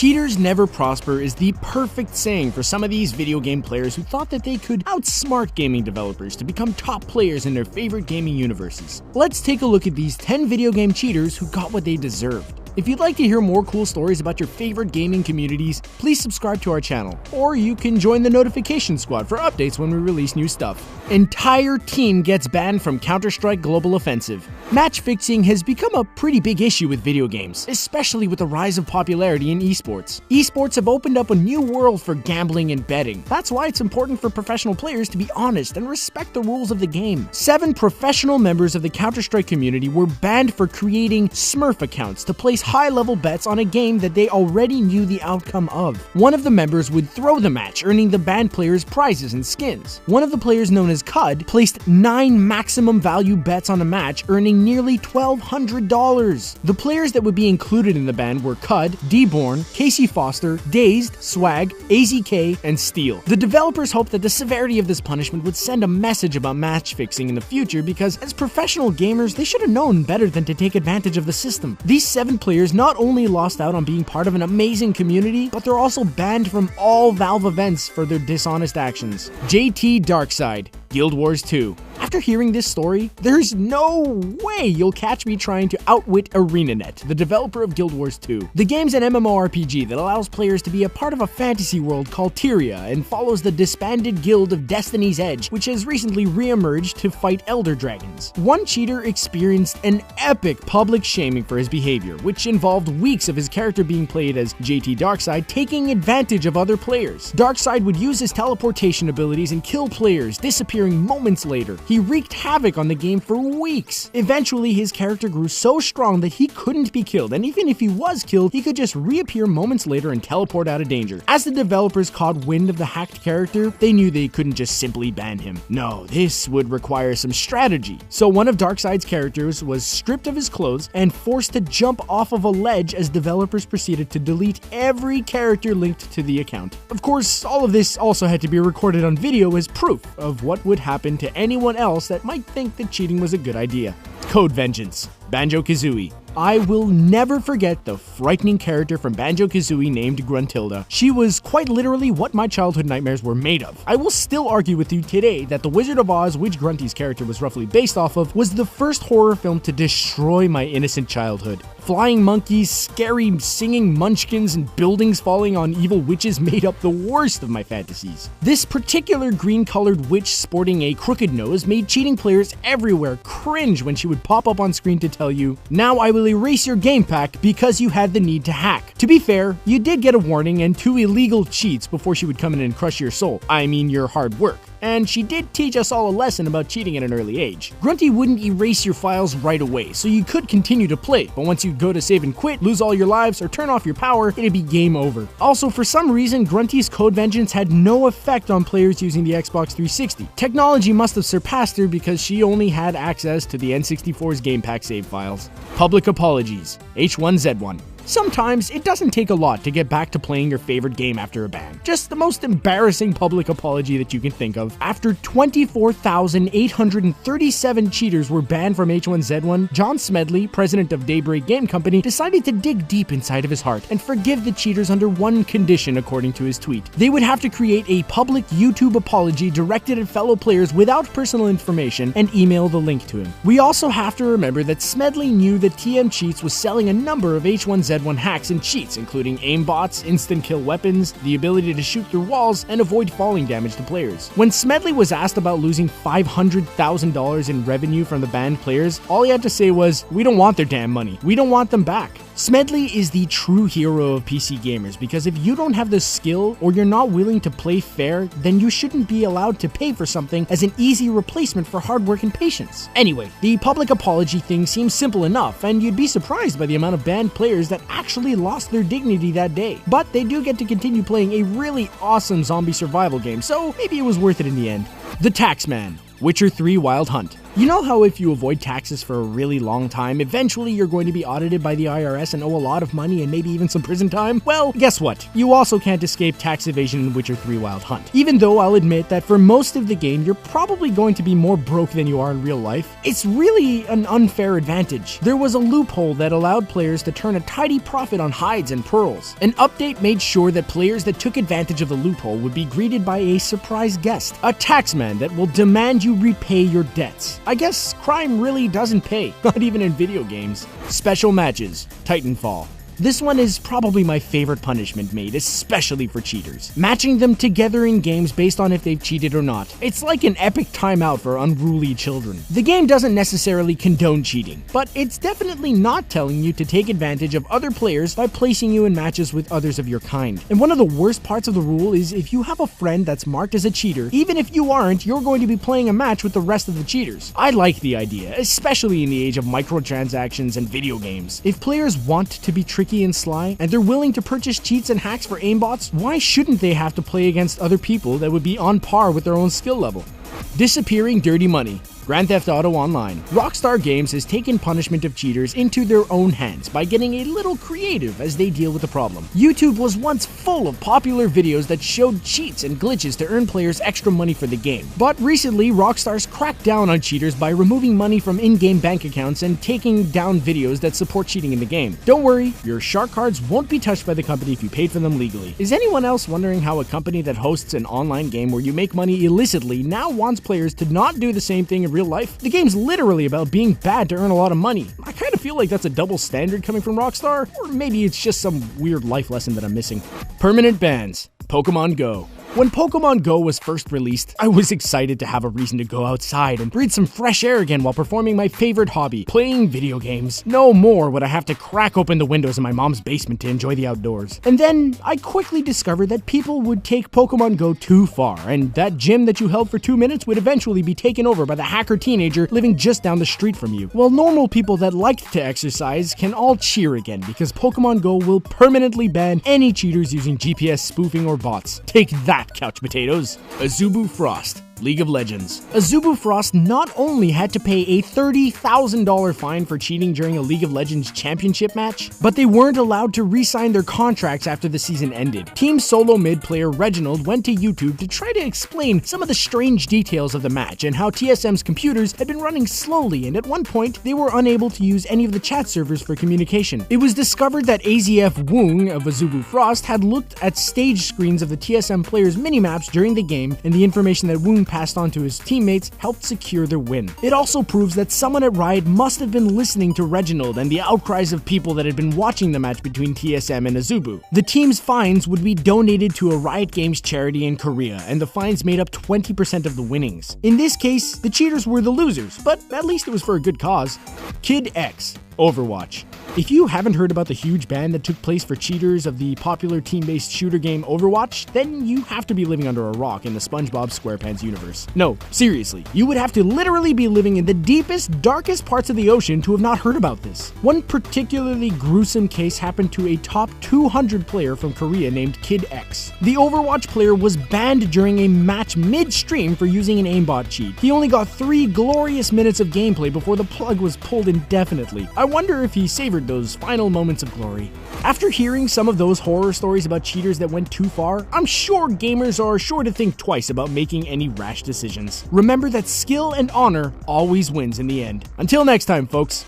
Cheaters never prosper is the perfect saying for some of these video game players who thought that they could outsmart gaming developers to become top players in their favorite gaming universes. Let's take a look at these 10 video game cheaters who got what they deserved. If you'd like to hear more cool stories about your favorite gaming communities, please subscribe to our channel, or you can join the notification squad for updates when we release new stuff. Entire team gets banned from Counter-Strike Global Offensive. Match fixing has become a pretty big issue with video games, especially with the rise of popularity in esports. Esports have opened up a new world for gambling and betting. That's why it's important for professional players to be honest and respect the rules of the game. 7 professional members of the Counter-Strike community were banned for creating Smurf accounts to place high-level bets on a game that they already knew the outcome of. One of the members would throw the match, earning the banned players prizes and skins. One of the players, known as Cud, placed 9 maximum value bets on a match, earning nearly $1,200. The players that would be included in the ban were Cud, Dborn, Casey Foster, Dazed, Swag, AZK, and Steel. The developers hoped that the severity of this punishment would send a message about match fixing in the future, because as professional gamers, they should have known better than to take advantage of the system. These 7 players not only lost out on being part of an amazing community, but they're also banned from all Valve events for their dishonest actions. JT Darkside, Guild Wars 2. After hearing this story, there's no way you'll catch me trying to outwit ArenaNet, the developer of Guild Wars 2. The game's an MMORPG that allows players to be a part of a fantasy world called Tyria and follows the disbanded guild of Destiny's Edge, which has recently re-emerged to fight Elder Dragons. One cheater experienced an epic public shaming for his behavior, which involved weeks of his character being played as JT Darkside taking advantage of other players. Darkside would use his teleportation abilities and kill players, disappearing moments later. He wreaked havoc on the game for weeks. Eventually, his character grew so strong that he couldn't be killed, and even if he was killed, he could just reappear moments later and teleport out of danger. As the developers caught wind of the hacked character, they knew they couldn't just simply ban him. No, this would require some strategy. So one of Darkside's characters was stripped of his clothes and forced to jump off of a ledge as developers proceeded to delete every character linked to the account. Of course, all of this also had to be recorded on video as proof of what would happen to anyone else that might think that cheating was a good idea. Code Vengeance, Banjo-Kazooie. I will never forget the frightening character from Banjo-Kazooie named Gruntilda. She was quite literally what my childhood nightmares were made of. I will still argue with you today that The Wizard of Oz, which Grunty's character was roughly based off of, was the first horror film to destroy my innocent childhood. Flying monkeys, scary singing munchkins, and buildings falling on evil witches made up the worst of my fantasies. This particular green-colored witch sporting a crooked nose made cheating players everywhere cringe when she would pop up on screen to tell you, "Now I will erase your game pack because you had the need to hack." To be fair, you did get a warning and 2 illegal cheats before she would come in and crush your soul. I mean your hard work. And she did teach us all a lesson about cheating at an early age. Grunty wouldn't erase your files right away, so you could continue to play, but once you'd go to save and quit, lose all your lives, or turn off your power, it'd be game over. Also, for some reason, Grunty's Code Vengeance had no effect on players using the Xbox 360. Technology must have surpassed her because she only had access to the N64's game pack save files. Public apologies, H1Z1. Sometimes it doesn't take a lot to get back to playing your favorite game after a ban. Just the most embarrassing public apology that you can think of. After 24,837 cheaters were banned from H1Z1, John Smedley, president of Daybreak Game Company, decided to dig deep inside of his heart and forgive the cheaters under one condition, according to his tweet. They would have to create a public YouTube apology directed at fellow players without personal information and email the link to him. We also have to remember that Smedley knew that TM Cheats was selling a number of H1Z1 hacks and cheats, including aimbots, instant kill weapons, the ability to shoot through walls, and avoid falling damage to players. When Smedley was asked about losing $500,000 in revenue from the banned players, all he had to say was, "We don't want their damn money. We don't want them back." Smedley is the true hero of PC gamers, because if you don't have the skill or you're not willing to play fair, then you shouldn't be allowed to pay for something as an easy replacement for hard work and patience. Anyway, the public apology thing seems simple enough, and you'd be surprised by the amount of banned players that actually lost their dignity that day. But they do get to continue playing a really awesome zombie survival game, so maybe it was worth it in the end. The Taxman, Witcher 3 Wild Hunt. You know how if you avoid taxes for a really long time, eventually you're going to be audited by the IRS and owe a lot of money and maybe even some prison time? Well, guess what? You also can't escape tax evasion in Witcher 3 Wild Hunt. Even though I'll admit that for most of the game, you're probably going to be more broke than you are in real life, it's really an unfair advantage. There was a loophole that allowed players to turn a tidy profit on hides and pearls. An update made sure that players that took advantage of the loophole would be greeted by a surprise guest, a taxman that will demand you repay your debts. I guess crime really doesn't pay, not even in video games. Special matches, Titanfall. This one is probably my favorite punishment made, especially for cheaters. Matching them together in games based on if they've cheated or not. It's like an epic timeout for unruly children. The game doesn't necessarily condone cheating, but it's definitely not telling you to take advantage of other players by placing you in matches with others of your kind. And one of the worst parts of the rule is if you have a friend that's marked as a cheater, even if you aren't, you're going to be playing a match with the rest of the cheaters. I like the idea, especially in the age of microtransactions and video games. If players want to be tricky and sly, and they're willing to purchase cheats and hacks for aimbots, why shouldn't they have to play against other people that would be on par with their own skill level? Disappearing dirty money. Grand Theft Auto Online. Rockstar Games has taken punishment of cheaters into their own hands by getting a little creative as they deal with the problem. YouTube was once full of popular videos that showed cheats and glitches to earn players extra money for the game. But recently, Rockstar's cracked down on cheaters by removing money from in-game bank accounts and taking down videos that support cheating in the game. Don't worry, your shark cards won't be touched by the company if you paid for them legally. Is anyone else wondering how a company that hosts an online game where you make money illicitly now wants players to not do the same thing in real life? The game's literally about being bad to earn a lot of money. I kind of feel like that's a double standard coming from Rockstar, or maybe it's just some weird life lesson that I'm missing. Permanent bans. Pokemon Go. When Pokemon Go was first released, I was excited to have a reason to go outside and breathe some fresh air again while performing my favorite hobby, playing video games. No more would I have to crack open the windows in my mom's basement to enjoy the outdoors. And then I quickly discovered that people would take Pokemon Go too far, and that gym that you held for 2 minutes would eventually be taken over by the hacker teenager living just down the street from you. While normal people that liked to exercise can all cheer again because Pokemon Go will permanently ban any cheaters using GPS spoofing or bots. Take that, couch potatoes. Azubu Frost. League of Legends. Azubu Frost not only had to pay a $30,000 fine for cheating during a League of Legends championship match, but they weren't allowed to re-sign their contracts after the season ended. Team solo mid player Reginald went to YouTube to try to explain some of the strange details of the match and how TSM's computers had been running slowly, and at one point they were unable to use any of the chat servers for communication. It was discovered that AZF Woong of Azubu Frost had looked at stage screens of the TSM players' minimaps during the game, and the information that Woong passed on to his teammates helped secure their win. It also proves that someone at Riot must have been listening to Reginald and the outcries of people that had been watching the match between TSM and Azubu. The team's fines would be donated to a Riot Games charity in Korea, and the fines made up 20% of the winnings. In this case, the cheaters were the losers, but at least it was for a good cause. Kid X. Overwatch. If you haven't heard about the huge ban that took place for cheaters of the popular team-based shooter game Overwatch, then you have to be living under a rock in the SpongeBob SquarePants universe. No, seriously, you would have to literally be living in the deepest, darkest parts of the ocean to have not heard about this. One particularly gruesome case happened to a top 200 player from Korea named Kid X. The Overwatch player was banned during a match mid-stream for using an aimbot cheat. He only got 3 glorious minutes of gameplay before the plug was pulled indefinitely. I wonder if he savored those final moments of glory. After hearing some of those horror stories about cheaters that went too far, I'm sure gamers are sure to think twice about making any rash decisions. Remember that skill and honor always wins in the end. Until next time, folks.